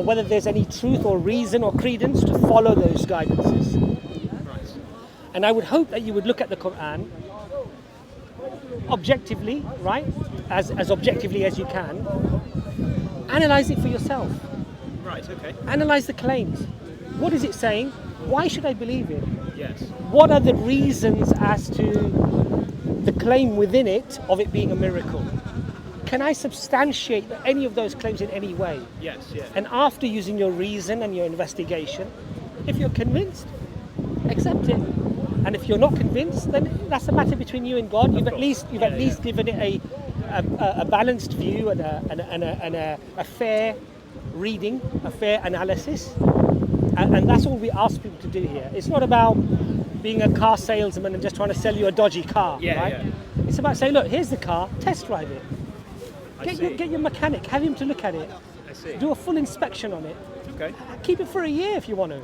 or whether there's any truth or reason or credence to follow those guidances. Right. And I would hope that you would look at the Quran objectively, right? As objectively as you can. Analyze it for yourself. Right, okay. Analyze the claims. What is it saying? Why should I believe it? Yes. What are the reasons as to the claim within it of it being a miracle? Can I substantiate any of those claims in any way? Yes, yeah. And after using your reason and your investigation, if you're convinced, accept it. And if you're not convinced, then that's a matter between you and God. You've at least given it a balanced view and a fair reading, a fair analysis. And that's all we ask people to do here. It's not about being a car salesman and just trying to sell you a dodgy car, right? Yeah. It's about saying, look, here's the car, test drive it. Get your mechanic, have him to look at it. I see. Do a full inspection on it. Okay. Keep it for a year if you want to.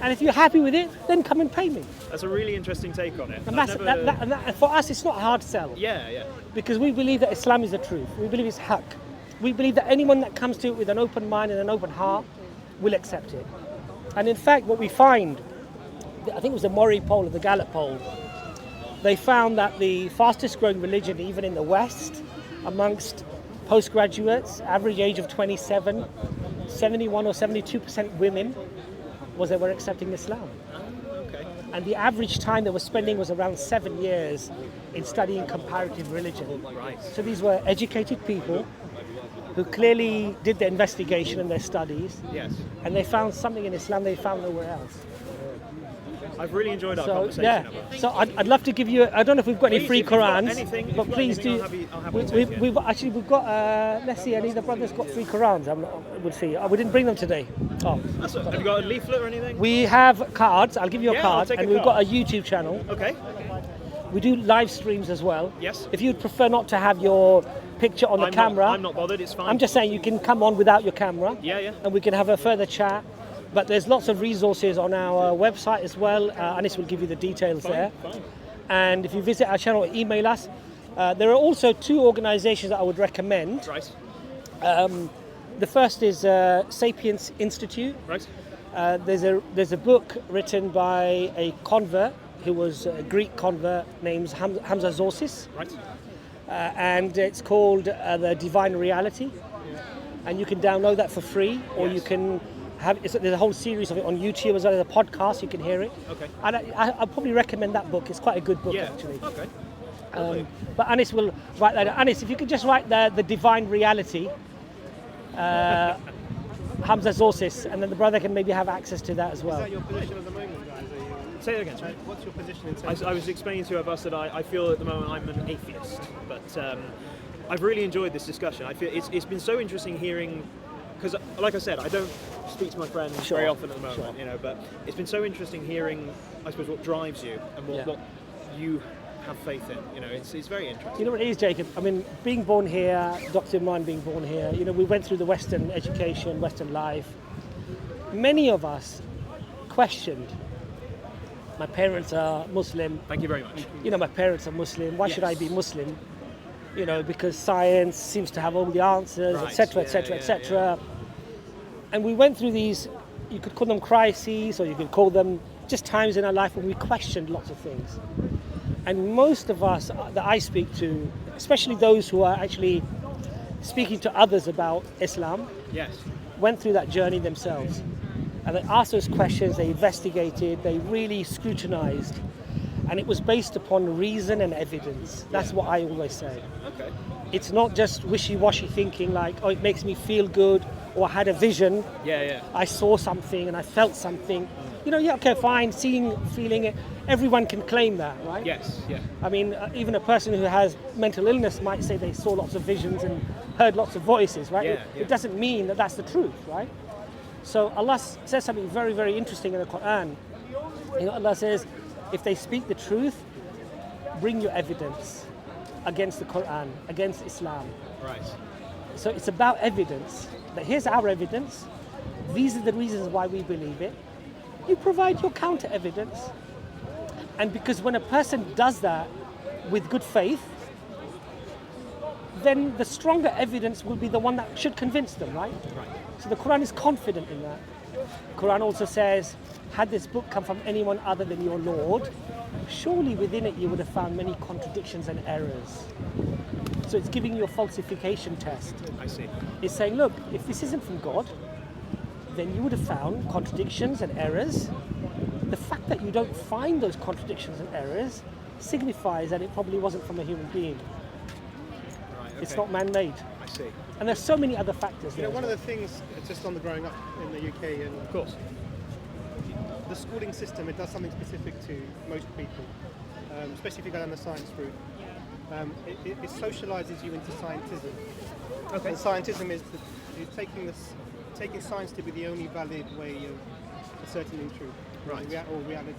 And if you're happy with it, then come and pay me. That's a really interesting take on it. And for us, it's not a hard sell. Yeah. Because we believe that Islam is the truth. We believe it's haqq. We believe that anyone that comes to it with an open mind and an open heart will accept it. And in fact, what we find, I think it was the Murray poll or the Gallup poll, they found that the fastest growing religion, even in the West, amongst postgraduates, average age of 27, 71 or 72% women, was they were accepting Islam. Okay. And the average time they were spending was around 7 years in studying comparative religion. Right. So these were educated people who clearly did their investigation and their studies. Yes. And they found something in Islam they found nowhere else. I've really enjoyed our So conversation. yeah, Abbas. so I'd love to give you. I don't know if we've got any Please, free if you've got Qurans, anything- if but you've got please anything, do. I'll happily take it. We've got. Let's see, any of the brothers got free Qurans. We'll see. We didn't bring them today. Oh, Have you got a leaflet or anything? we have cards. I'll give you a Yeah, I'll card, take a and we've card. got a YouTube channel. Okay. We do live streams as well. Yes. If you'd prefer not to have your picture on the camera, I'm not bothered, it's fine. I'm just saying you can come on without your camera. Yeah. And we can have a further chat. But there's lots of resources on our website as well. Anis will give you the details there. Fine. And if you visit our channel, email us. There are also two organizations that I would recommend. Right. The first is Sapiens Institute. Right. There's a book written by a convert who was a Greek convert named Hamza Zorsis. Right. And it's called The Divine Reality. And you can download that for free, or Yes. you can there's a whole series of it on YouTube as well as a podcast. You can hear it. Okay. And I'd probably recommend that book. It's quite a good book, Yeah. actually. Okay. Lovely. But Anis will write that down. Anis, if you could just write the Divine Reality, Hamza Zorsis, and then the brother can maybe have access to that as well. Is that your position at the moment, guys? Say that again, sorry. What's your position in terms I was explaining to Abbas that I feel at the moment I'm an atheist, but I've really enjoyed this discussion. I feel it's been so interesting hearing, because like I said, I don't speak to my friends Sure. very often at the moment, Sure. you know, but it's been so interesting hearing, I suppose, what drives you and what you have faith in. You know, it's very interesting. You know what it is, Jacob? I mean, being born here, Dr. Imran being born here, you know, we went through the Western education, Western life. Many of us questioned. My parents are Muslim. Thank you very much. You know, my parents are Muslim. Why should I Yes. be Muslim? You know, because science seems to have all the answers, Right. etc., Yeah, etc., yeah, etc. And we went through these, you could call them crises, or you could call them just times in our life when we questioned lots of things. And most of us that I speak to, especially those who are actually speaking to others about Islam, Yes. went through that journey themselves. And they asked those questions, they investigated, they really scrutinized. And it was based upon reason and evidence. That's what I always say. Okay. It's not just wishy-washy thinking like, oh, it makes me feel good, or I had a vision, Yeah. I saw something and I felt something. You know, yeah, okay, fine, seeing, feeling it. Everyone can claim that, right? Yes. Yeah. I mean, even a person who has mental illness might say they saw lots of visions and heard lots of voices, right? Yeah. It doesn't mean that that's the truth, right? So Allah says something very, very interesting in the Quran. You know, Allah says, if they speak the truth, bring your evidence against the Quran, against Islam. Right. So it's about evidence. That here's our evidence. These are the reasons why we believe it. You provide your counter evidence. And because when a person does that with good faith, then the stronger evidence will be the one that should convince them, right? Right. So the Quran is confident in that. The Quran also says, had this book come from anyone other than your Lord, surely within it you would have found many contradictions and errors. So it's giving you a falsification test. I see. It's saying, look, if this isn't from God, then you would have found contradictions and errors. The fact that you don't find those contradictions and errors signifies that it probably wasn't from a human being. Right, okay. It's not man-made. I see. And there's so many other factors You there. know, one of the things, just on the growing up in the UK, and Of course. the schooling system, it does something specific to most people, especially if you go down the science route. It socialises you into scientism. Okay. And scientism is taking science to be the only valid way of ascertaining truth, Right. or reality.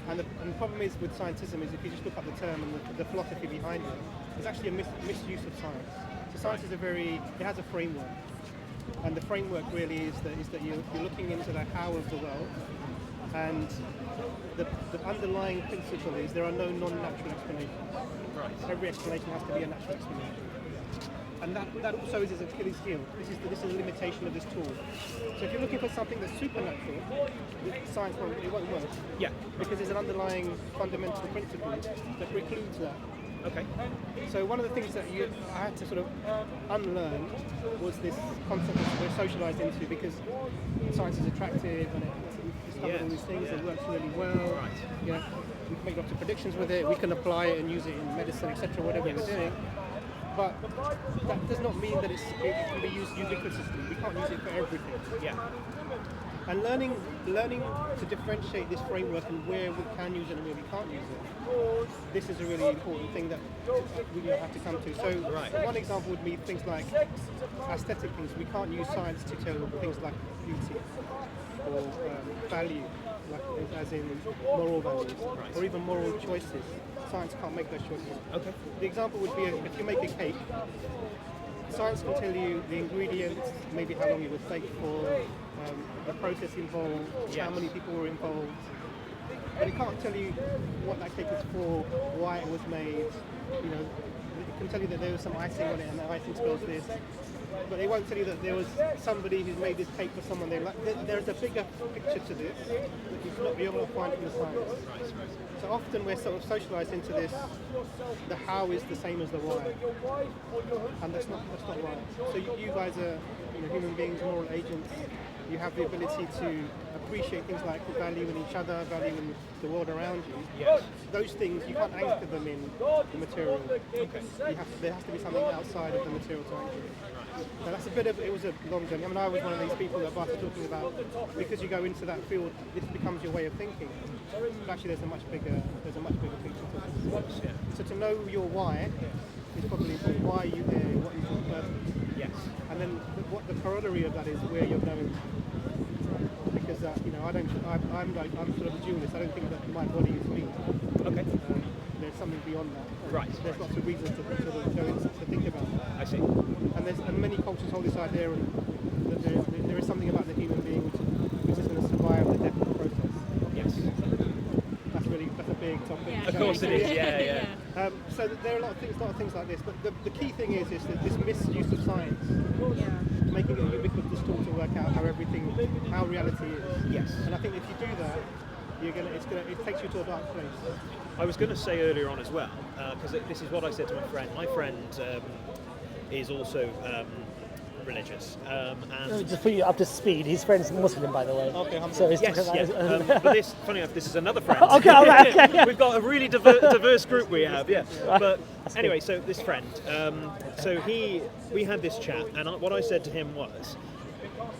And the problem is with scientism is if you just look up the term and the philosophy behind it, it's actually a misuse of science. So science is it has a framework. And the framework really is that you're looking into the how of the world, and the underlying principle is there are no non-natural explanations. Right. Every explanation has to be a natural explanation. And that also is his Achilles heel. This is a limitation of this tool. So if you're looking for something that's supernatural, science won't work. Yeah. Because there's an underlying fundamental principle that precludes that. Okay. So one of the things that I had to sort of unlearn was this concept that we're socialised into, because science is attractive and it's discovered all these things, it works really well. Right. Yeah, we can make lots of predictions with it, we can apply it and use it in medicine, etc., whatever we're doing. But that does not mean that it can be used ubiquitously. We can't use it for everything. Yeah. And learning to differentiate this framework and where we can use it and where we can't use it, this is a really important thing that we have to come to. So one example would be things like aesthetic things. We can't use science to tell things like beauty or value, like as in moral values, or even moral choices. Science can't make those choices. Okay. The example would be if you make a cake, science can tell you the ingredients, maybe how long it was baked for, the process involved, how many people were involved. But it can't tell you what that cake is for, why it was made. You know, it can tell you that there was some icing on it and the icing spells this. But it won't tell you that there was somebody who's made this cake for someone they like. There's a bigger picture to this that you will not be able to find from the science. So often we're sort of socialised into this, the how is the same as the why. And that's not right. So you guys are human beings, moral agents. You have the ability to appreciate things like value in each other, value in the world around you. Yes. Those things, you can't anchor them in the material. Okay. There has to be something outside of the material to anchor it. So that's it was a long journey. I mean, I was one of these people that Abbas was talking about, because you go into that field, this becomes your way of thinking. But actually there's a much bigger picture to this. Yeah. So to know your why is probably important. Why are you there? What is your purpose? Yes. And then what the corollary of that is where you're going. Because I'm sort of a dualist. I don't think that my body is me. Okay. There's something beyond that. Right. There's lots of reasons to sort of go into to think about that. I see. And many cultures hold this idea that there is something about the human being which is going to survive the death process. Yes. That's a big topic. Of course it is. Yeah. So there are a lot of things like this. But the key thing is that this misuse of science, making it a ubiquitous tool to work out how reality is. Yes. And I think if you do that, it takes you to a dark place. I was going to say earlier on as well, because this is what I said to my friend. My friend is also religious, and Just put you up to speed. His friend's Muslim, by the way. Okay, so it's yes. But funny enough, this is another friend. Okay, all right, okay. We've got a really diverse group we have, yeah. But anyway, so this friend, we had this chat, and what I said to him was,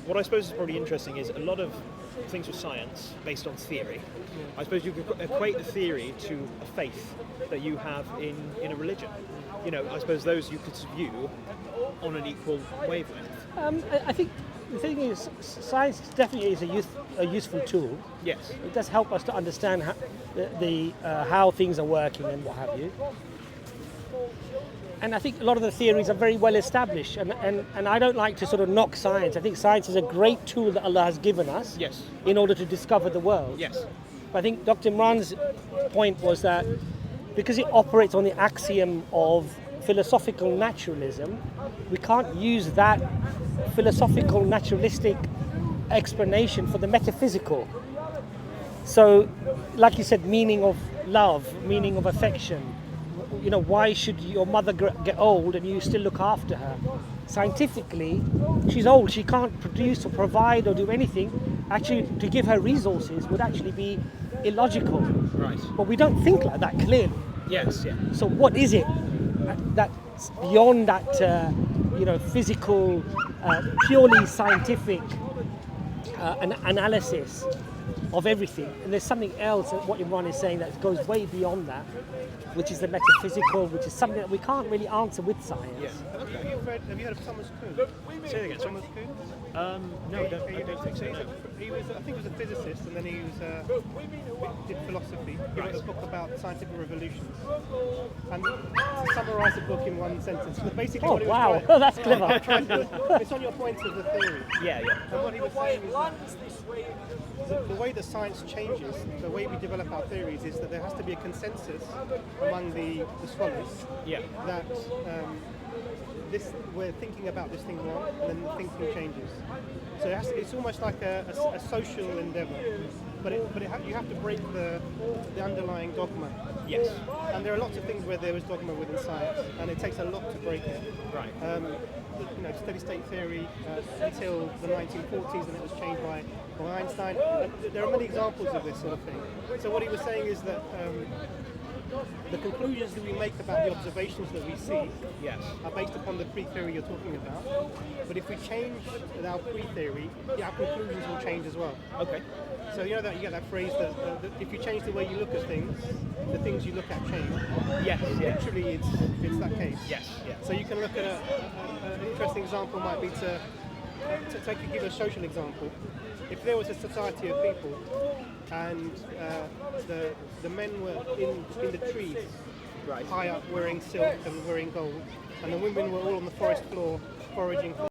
what I suppose is probably interesting is a lot of things with science based on theory. I suppose you could equate the theory to a faith that you have in a religion. I suppose those you could view on an equal wavelength. I think the thing is, science definitely is a useful tool. Yes. It does help us to understand how things are working and what have you. And I think a lot of the theories are very well established, and I don't like to sort of knock science. I think science is a great tool that Allah has given us in order to discover the world. Yes. But I think Dr. Imran's point was that because it operates on the axiom of philosophical naturalism, we can't use that philosophical naturalistic explanation for the metaphysical. So, like you said, meaning of love, meaning of affection. You know, why should your mother get old and you still look after her? Scientifically, she's old. She can't produce or provide or do anything. Actually, to give her resources would actually be illogical. Right. But we don't think like that clearly. Yes. Yeah. So what is it that's beyond that, physical, purely scientific analysis of everything? And there's something else, what Imran is saying, that goes way beyond that, which is the metaphysical, which is something that we can't really answer with science. Yeah. Have you heard of Thomas Kuhn? Say it again. Thomas Kuhn? No, I don't think so. No. He was, I think he was a physicist, and then he did philosophy. He wrote a book about scientific revolutions. And to summarise the book in one sentence, basically what he was trying, that's clever. it's on your point of the theory. Yeah. And what he was saying is that the way that science changes, the way we develop our theories, is that there has to be a consensus among the scholars Yeah. that we're thinking about this thing wrong, and then the thinking changes. So it's almost like a social endeavour, but you have to break the underlying dogma. Yes. And there are lots of things where there is dogma within science, and it takes a lot to break it. Right. Steady state theory until the 1940s, and it was changed by Einstein. There are many examples of this sort of thing. So what he was saying is that the conclusions that we make about the observations that we see Yes. are based upon the pre-theory you're talking about. But if we change our pre-theory, our conclusions will change as well. Okay. So you get that phrase that if you change the way you look at things, the things you look at change. Yes. Yeah. Literally, it's that case. Yes. Yeah. So you can look at an interesting example might be to give a social example. If there was a society of people and the men were in the trees, Right. high up, wearing silk and wearing gold, and the women were all on the forest floor foraging for